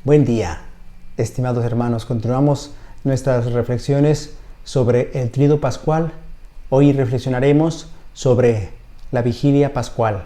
Buen día, estimados hermanos. Continuamos nuestras reflexiones sobre el Tríodo Pascual. Hoy reflexionaremos sobre la Vigilia Pascual.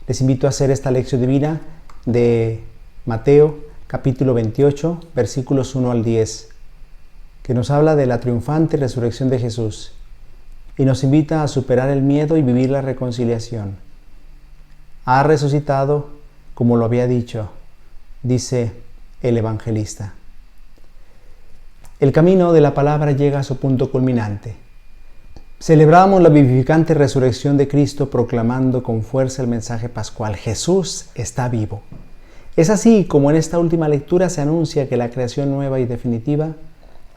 Les invito a hacer esta lección divina de Mateo, capítulo 28, versículos 1 al 10, que nos habla de la triunfante resurrección de Jesús y nos invita a superar el miedo y vivir la reconciliación. Ha resucitado como lo había dicho, dice el evangelista. El camino de la palabra llega a su punto culminante. Celebramos la vivificante resurrección de Cristo proclamando con fuerza el mensaje pascual: Jesús está vivo. Es así como en esta última lectura se anuncia que la creación nueva y definitiva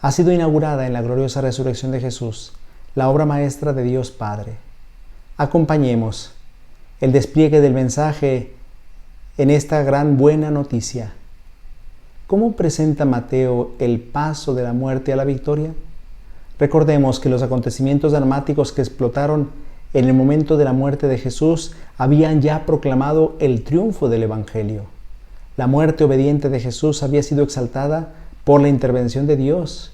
ha sido inaugurada en la gloriosa resurrección de Jesús, la obra maestra de Dios Padre. Acompañemos el despliegue del mensaje en esta gran buena noticia. ¿Cómo presenta Mateo el paso de la muerte a la victoria? Recordemos que los acontecimientos dramáticos que explotaron en el momento de la muerte de Jesús habían ya proclamado el triunfo del Evangelio. La muerte obediente de Jesús había sido exaltada por la intervención de Dios,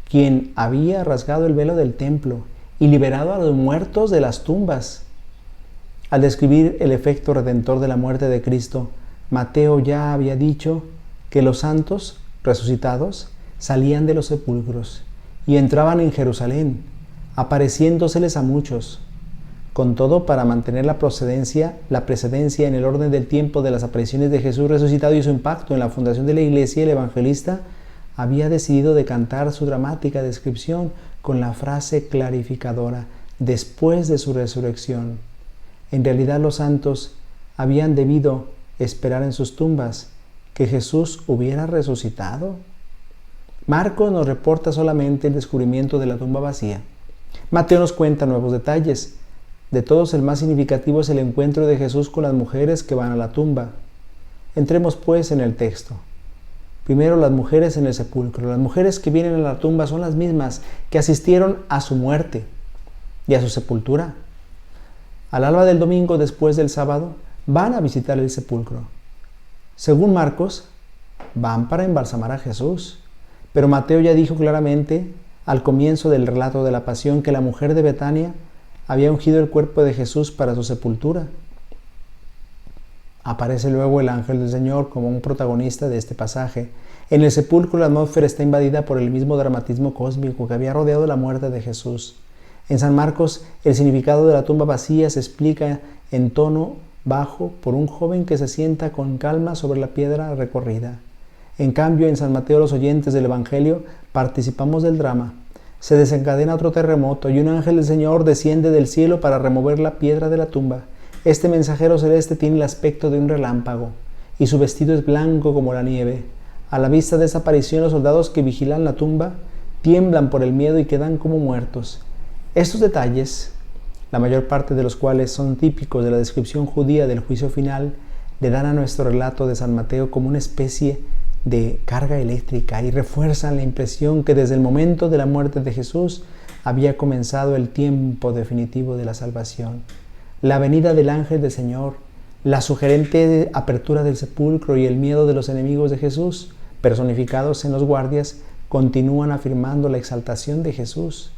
quien había rasgado el velo del templo y liberado a los muertos de las tumbas. Al describir el efecto redentor de la muerte de Cristo, Mateo ya había dicho que los santos resucitados salían de los sepulcros y entraban en Jerusalén, apareciéndoseles a muchos. Con todo, para mantener la precedencia en el orden del tiempo de las apariciones de Jesús resucitado y su impacto en la fundación de la Iglesia, el evangelista había decidido decantar su dramática descripción con la frase clarificadora: después de su resurrección. En realidad, los santos habían debido esperar en sus tumbas que Jesús hubiera resucitado. Marcos nos reporta solamente el descubrimiento de la tumba vacía. Mateo nos cuenta nuevos detalles. De todos, el más significativo es el encuentro de Jesús con las mujeres que van a la tumba. Entremos pues en el texto. Primero, las mujeres en el sepulcro. Las mujeres que vienen a la tumba son las mismas que asistieron a su muerte y a su sepultura. Al alba del domingo, después del sábado, van a visitar el sepulcro. Según Marcos, van para embalsamar a Jesús. Pero Mateo ya dijo claramente al comienzo del relato de la pasión que la mujer de Betania había ungido el cuerpo de Jesús para su sepultura. Aparece luego el ángel del Señor como un protagonista de este pasaje. En el sepulcro la atmósfera está invadida por el mismo dramatismo cósmico que había rodeado la muerte de Jesús. En San Marcos, el significado de la tumba vacía se explica en tono bajo por un joven que se sienta con calma sobre la piedra recorrida. En cambio, en San Mateo, los oyentes del Evangelio participamos del drama. Se desencadena otro terremoto y un ángel del Señor desciende del cielo para remover la piedra de la tumba. Este mensajero celeste tiene el aspecto de un relámpago y su vestido es blanco como la nieve. A la vista de esa aparición, los soldados que vigilan la tumba tiemblan por el miedo y quedan como muertos. Estos detalles, la mayor parte de los cuales son típicos de la descripción judía del juicio final, le dan a nuestro relato de San Mateo como una especie de carga eléctrica y refuerzan la impresión que desde el momento de la muerte de Jesús había comenzado el tiempo definitivo de la salvación. La venida del ángel del Señor, la sugerente apertura del sepulcro y el miedo de los enemigos de Jesús, personificados en los guardias, continúan afirmando la exaltación de Jesús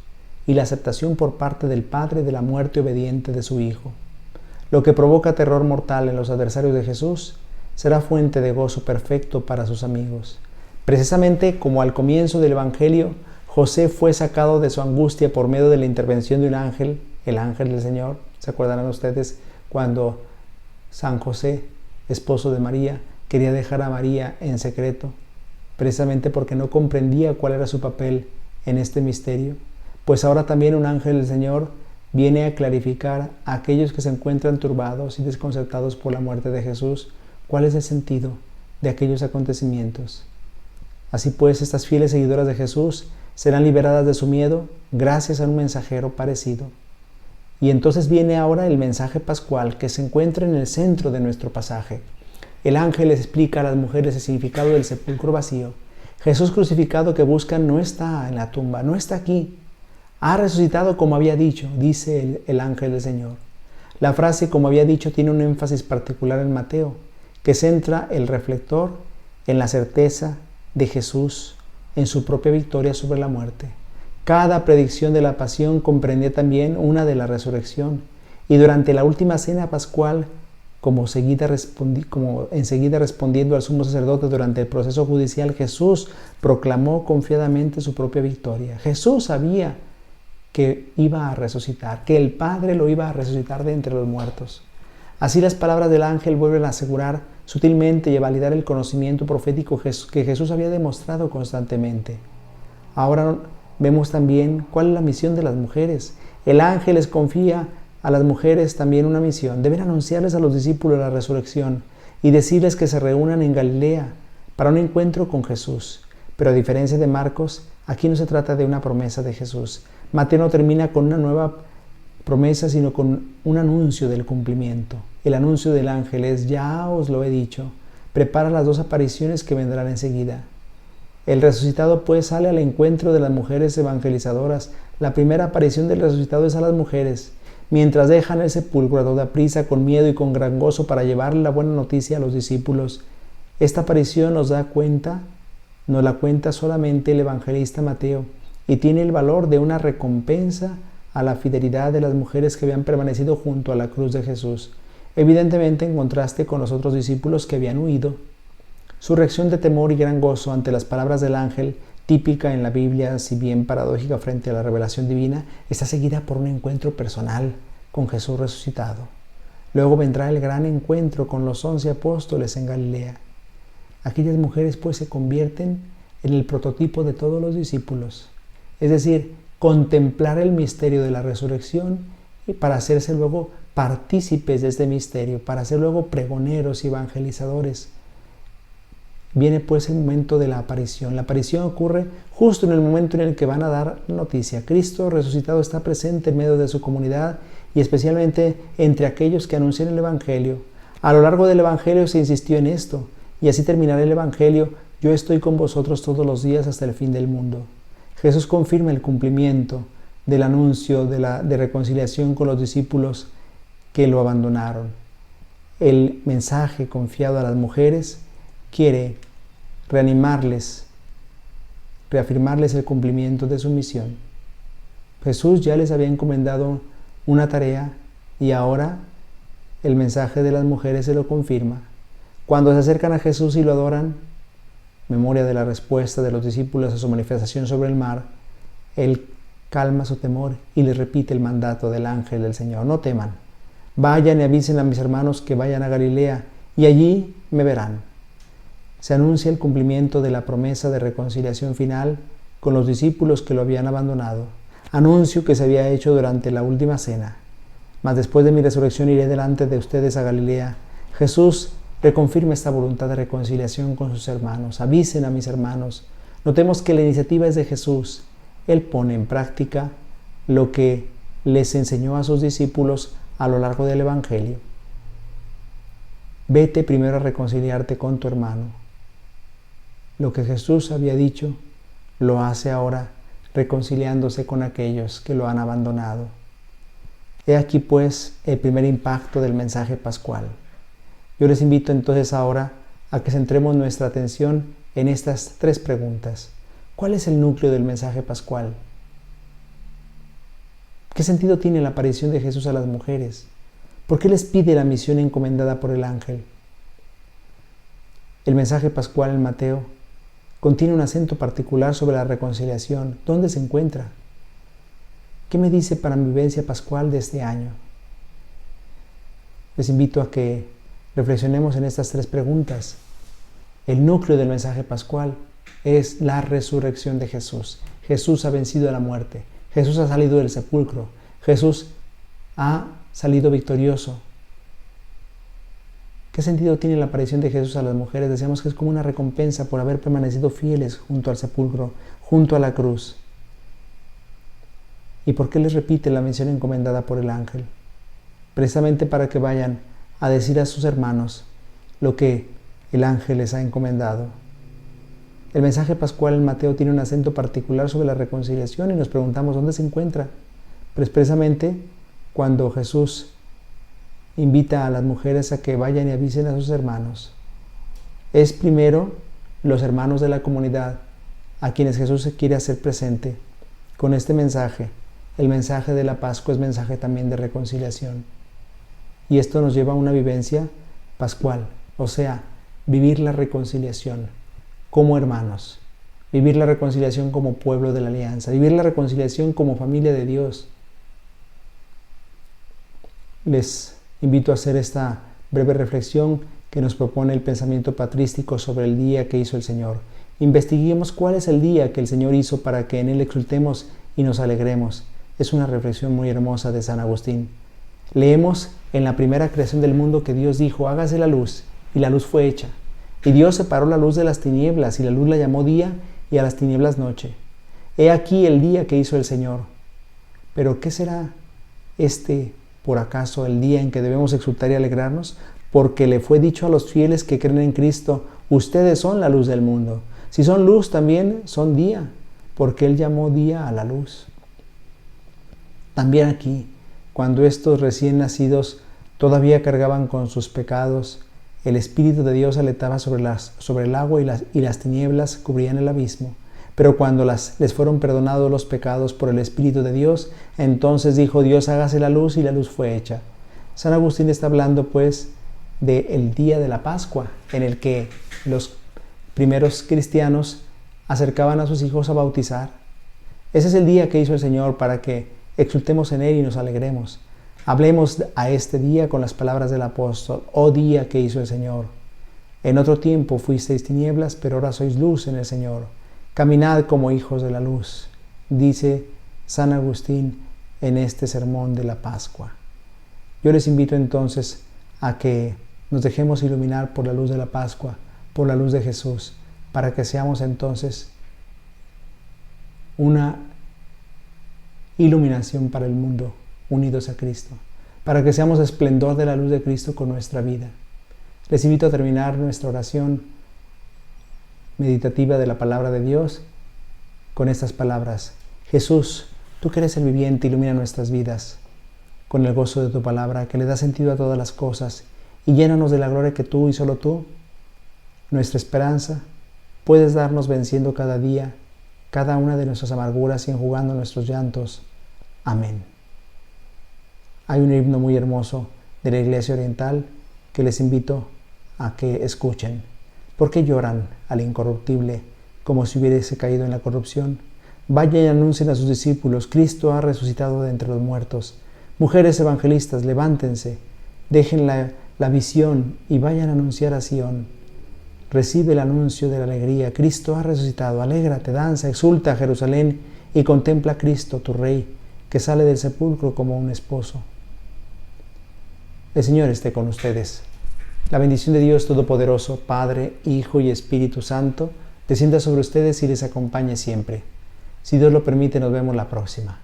y la aceptación por parte del Padre de la muerte obediente de su Hijo. Lo que provoca terror mortal en los adversarios de Jesús será fuente de gozo perfecto para sus amigos. Precisamente como al comienzo del Evangelio, José fue sacado de su angustia por medio de la intervención de un ángel, el ángel del Señor. ¿Se acuerdan ustedes cuando San José, esposo de María, quería dejar a María en secreto, precisamente porque no comprendía cuál era su papel en este misterio? Pues ahora también un ángel del Señor viene a clarificar a aquellos que se encuentran turbados y desconcertados por la muerte de Jesús cuál es el sentido de aquellos acontecimientos. Así pues, estas fieles seguidoras de Jesús serán liberadas de su miedo gracias a un mensajero parecido. Y entonces viene ahora el mensaje pascual que se encuentra en el centro de nuestro pasaje. El ángel les explica a las mujeres el significado del sepulcro vacío. Jesús crucificado que buscan no está en la tumba, no está aquí. Ha resucitado como había dicho, dice el ángel del Señor. La frase como había dicho tiene un énfasis particular en Mateo, que centra el reflector en la certeza de Jesús en su propia victoria sobre la muerte. Cada predicción de la pasión comprendía también una de la resurrección, y durante la última cena pascual, como enseguida respondiendo al sumo sacerdote durante el proceso judicial, Jesús proclamó confiadamente su propia victoria. Jesús sabía que iba a resucitar, que el Padre lo iba a resucitar de entre los muertos. Así las palabras del ángel vuelven a asegurar sutilmente y a validar el conocimiento profético que Jesús había demostrado constantemente. Ahora vemos también cuál es la misión de las mujeres. El ángel les confía a las mujeres también una misión. Deben anunciarles a los discípulos la resurrección y decirles que se reúnan en Galilea para un encuentro con Jesús. Pero a diferencia de Marcos, aquí no se trata de una promesa de Jesús. Mateo no termina con una nueva promesa, sino con un anuncio del cumplimiento. El anuncio del ángel es: ya os lo he dicho, prepara las dos apariciones que vendrán enseguida. El resucitado pues sale al encuentro de las mujeres evangelizadoras. La primera aparición del resucitado es a las mujeres, mientras dejan el sepulcro a toda prisa, con miedo y con gran gozo, para llevarle la buena noticia a los discípulos. Esta aparición nos la cuenta solamente el evangelista Mateo, y tiene el valor de una recompensa a la fidelidad de las mujeres que habían permanecido junto a la cruz de Jesús, evidentemente en contraste con los otros discípulos que habían huido. Su reacción de temor y gran gozo ante las palabras del ángel, típica en la Biblia, si bien paradójica frente a la revelación divina, está seguida por un encuentro personal con Jesús resucitado. Luego vendrá el gran encuentro con los 11 apóstoles en Galilea. Aquellas mujeres pues se convierten en el prototipo de todos los discípulos, es decir, contemplar el misterio de la resurrección y para hacerse luego partícipes de este misterio, para ser luego pregoneros y evangelizadores. Viene pues el momento de la aparición. La aparición ocurre justo en el momento en el que van a dar noticia. Cristo resucitado está presente en medio de su comunidad y especialmente entre aquellos que anuncian el Evangelio. A lo largo del Evangelio se insistió en esto, y así terminará el Evangelio: yo estoy con vosotros todos los días hasta el fin del mundo. Jesús confirma el cumplimiento del anuncio de reconciliación con los discípulos que lo abandonaron. El mensaje confiado a las mujeres quiere reafirmarles el cumplimiento de su misión. Jesús ya les había encomendado una tarea y ahora el mensaje de las mujeres se lo confirma. Cuando se acercan a Jesús y lo adoran, memoria de la respuesta de los discípulos a su manifestación sobre el mar, Él calma su temor y les repite el mandato del ángel del Señor: no teman, vayan y avisen a mis hermanos que vayan a Galilea y allí me verán. Se anuncia el cumplimiento de la promesa de reconciliación final con los discípulos que lo habían abandonado, anuncio que se había hecho durante la última cena. Mas después de mi resurrección iré delante de ustedes a Galilea. Jesús reconfirma esta voluntad de reconciliación con sus hermanos. Avisen a mis hermanos. Notemos que la iniciativa es de Jesús. Él pone en práctica lo que les enseñó a sus discípulos a lo largo del Evangelio. Vete primero a reconciliarte con tu hermano. Lo que Jesús había dicho, lo hace ahora, reconciliándose con aquellos que lo han abandonado. He aquí pues el primer impacto del mensaje pascual. Yo les invito entonces ahora a que centremos nuestra atención en estas tres preguntas. ¿Cuál es el núcleo del mensaje pascual? ¿Qué sentido tiene la aparición de Jesús a las mujeres? ¿Por qué les pide la misión encomendada por el ángel? El mensaje pascual en Mateo contiene un acento particular sobre la reconciliación. ¿Dónde se encuentra? ¿Qué me dice para mi vivencia pascual de este año? Les invito a que reflexionemos en estas tres preguntas. El núcleo del mensaje pascual es la resurrección de Jesús. Jesús ha vencido a la muerte. Jesús ha salido del sepulcro. Jesús ha salido victorioso. ¿Qué sentido tiene la aparición de Jesús a las mujeres? Decíamos que es como una recompensa por haber permanecido fieles junto al sepulcro, junto a la cruz. ¿Y por qué les repite la mención encomendada por el ángel? Precisamente para que vayan a decir a sus hermanos lo que el ángel les ha encomendado. El mensaje pascual en Mateo tiene un acento particular sobre la reconciliación y nos preguntamos dónde se encuentra. Pero expresamente cuando Jesús invita a las mujeres a que vayan y avisen a sus hermanos. Es primero los hermanos de la comunidad a quienes Jesús se quiere hacer presente con este mensaje. El mensaje de la Pascua es mensaje también de reconciliación. Y esto nos lleva a una vivencia pascual, o sea, vivir la reconciliación como hermanos, vivir la reconciliación como pueblo de la alianza, vivir la reconciliación como familia de Dios. Les invito a hacer esta breve reflexión que nos propone el pensamiento patrístico sobre el día que hizo el Señor. Investiguemos cuál es el día que el Señor hizo para que en él exultemos y nos alegremos. Es una reflexión muy hermosa de San Agustín. Leemos en la primera creación del mundo que Dios dijo: hágase la luz, y la luz fue hecha. Y Dios separó la luz de las tinieblas, y la luz la llamó día, y a las tinieblas noche. He aquí el día que hizo el Señor. Pero ¿qué será por acaso el día en que debemos exultar y alegrarnos? Porque le fue dicho a los fieles que creen en Cristo: ustedes son la luz del mundo. Si son luz, también son día, porque Él llamó día a la luz. También aquí, cuando estos recién nacidos todavía cargaban con sus pecados, el Espíritu de Dios aletaba sobre el agua y las tinieblas cubrían el abismo. Pero cuando les fueron perdonados los pecados por el Espíritu de Dios, entonces dijo Dios: hágase la luz, y la luz fue hecha. San Agustín está hablando pues del día de la Pascua, en el que los primeros cristianos acercaban a sus hijos a bautizar. Ese es el día que hizo el Señor para que exultemos en Él y nos alegremos. Hablemos a este día con las palabras del apóstol: oh día que hizo el Señor. En otro tiempo fuisteis tinieblas, pero ahora sois luz en el Señor. Caminad como hijos de la luz, dice San Agustín en este sermón de la Pascua. Yo les invito entonces a que nos dejemos iluminar por la luz de la Pascua, por la luz de Jesús, para que seamos entonces una iluminación para el mundo, unidos a Cristo, para que seamos esplendor de la luz de Cristo con nuestra vida. Les invito a terminar nuestra oración meditativa de la palabra de Dios con estas palabras: Jesús, tú que eres el viviente, ilumina nuestras vidas con el gozo de tu palabra, que le da sentido a todas las cosas, y llénanos de la gloria que tú y solo tú, nuestra esperanza, puedes darnos, venciendo cada día cada una de nuestras amarguras y enjugando nuestros llantos. Amén. Hay un himno muy hermoso de la Iglesia Oriental que les invito a que escuchen. ¿Por qué lloran al incorruptible como si hubiese caído en la corrupción? Vayan y anuncien a sus discípulos: Cristo ha resucitado de entre los muertos. Mujeres evangelistas, levántense, dejen la visión y vayan a anunciar a Sión. Recibe el anuncio de la alegría: Cristo ha resucitado. Alégrate, danza, exulta, Jerusalén, y contempla a Cristo, tu Rey, que sale del sepulcro como un esposo. El Señor esté con ustedes. La bendición de Dios Todopoderoso, Padre, Hijo y Espíritu Santo, descienda sobre ustedes y les acompañe siempre. Si Dios lo permite, nos vemos la próxima.